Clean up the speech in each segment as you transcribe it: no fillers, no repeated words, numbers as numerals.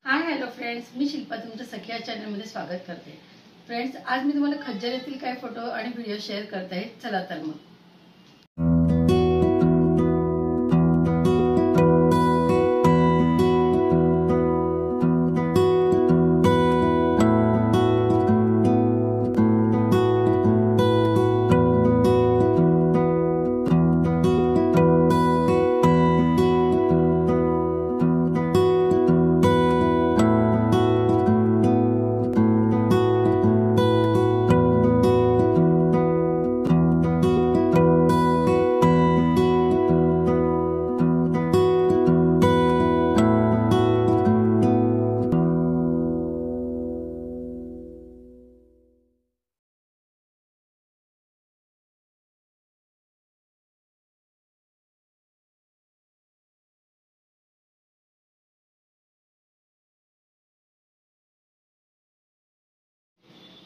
Hi hello friends, मी शिल्पा तुमच्या सखी चॅनलमध्ये स्वागत करते। फ्रेंड्स, आज मी तुम्हाला खज्जर येथील काही फोटो आणि व्हिडिओ शेअर करते आहे। चला तर मग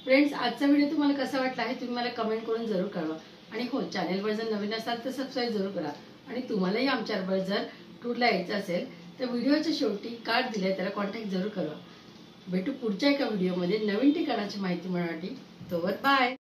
फ्रेंड्स, आजचा व्हिडिओ तुम्हाला कसा वाटला आहे तुम्ही मला कमेंट करून जरूर कळवा। आणि हो, चॅनलवर जर नवीन असाल तर सबस्क्राइब जरूर करा। आणि तुम्हालाही आमच्याबरोबर जर टूरला यायचं असेल तर व्हिडिओच्या शेवटी कार्ड दिले त्याला कॉन्टॅक्ट जरूर करा। भेटू पुढच्या एका व्हिडिओमध्ये नवीन ठिकाणाची माहिती मिळवण्यासाठी। तोवर बाय।